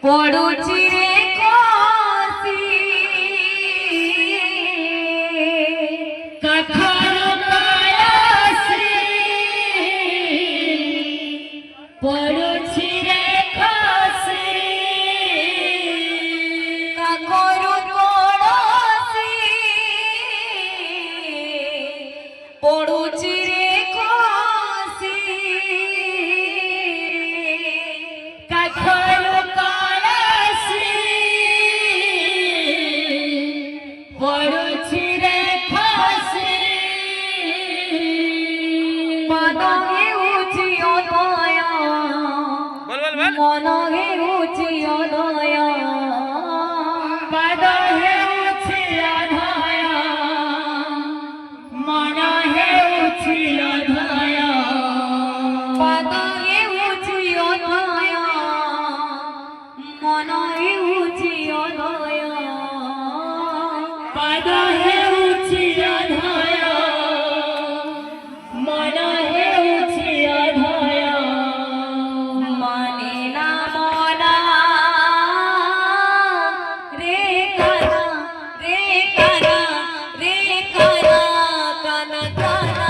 পড়ুছি রে কষি কাঠার কায়াসি পড়ুছি রে কষি কাকর পড়সি পড়ুছি রে কষি কাঠার কায়াসি পড়ুছি রে কষি পাদ হেউছি অদয়া মন হেউছি অদয়া পাদ হেউছি অদয়া মন হেউছি অদয়া পাদ হেউছি অদয়া মন হেউছি অদয়া পাদ হেউছি অদয়া মন হেউছি অদয়া মানে না মনা রে কানা রে কানা রে কানা কানা কানা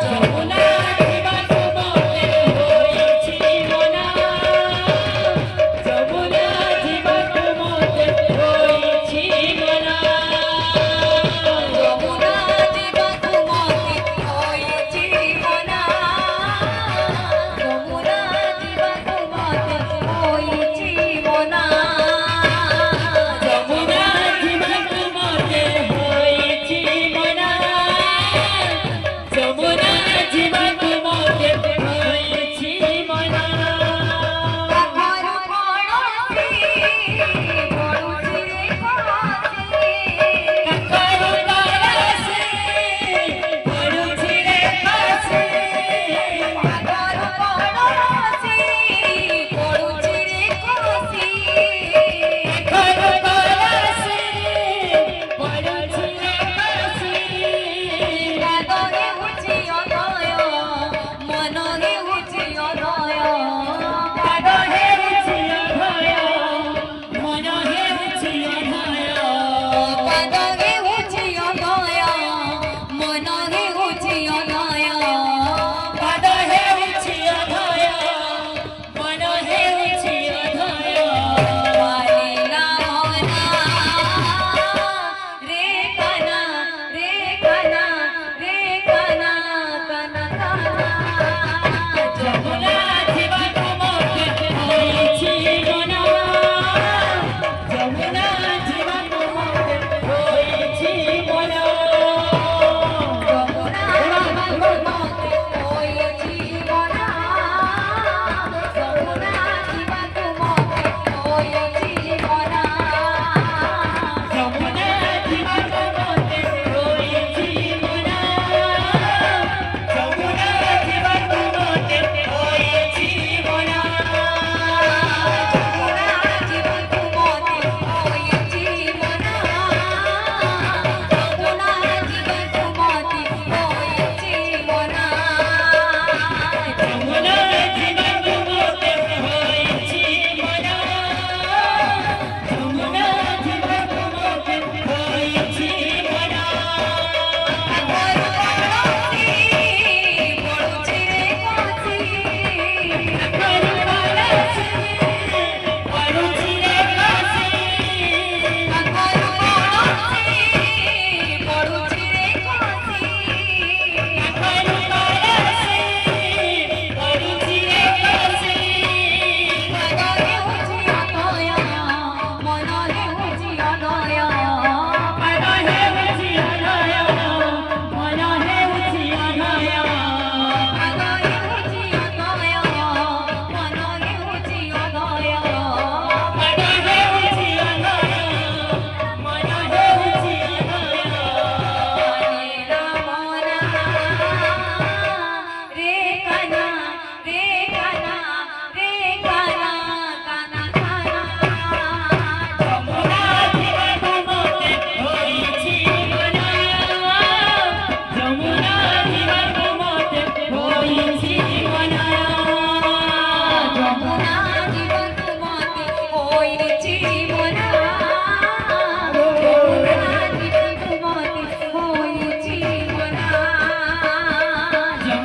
যমুনা জীবন মতে হয়েছি মনা যমুনা জীবন মতে হয়েছি মনা যমুনা জীবন মতে হয়েছি মনা যমুনা জীবন মতে হয়েছি মনা যমুনা জীবন মতে হয়েছি মনা যমুনা জীবন মতে হয়েছি মনা কাকর পড়সি পড়ুছি রে কষি কাকর পড়সি পড়ুছি রে কষি কাকর পড়সি পড়ুছি রে কষি কাকর পড়সি পড়ুছি রে কষি পাদ হেউছি অদয়া মন হেউছি অদয়া পাদ হেউছি অদয়া মন হেউছি অদয়া পাদ হেউছি অদয়া মন হেউছি অদয়া পাদ হেউছি অদয়া মন হেউছি অদয়া মানিলা মনা রে কানা রে কানা রে কানা কানা কানা যমুনা জীবন মতে হয়েছি মনা যমুনা জীবন মতে হয়েছি মনা যমুনা জীবন মতে হয়েছি মনা যমুনা জীবন মতে হয়েছি মনা যমুনা জীবন মতে হয়েছি মনা যমুনা জীবন মতে হয়েছি মনা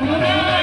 মনা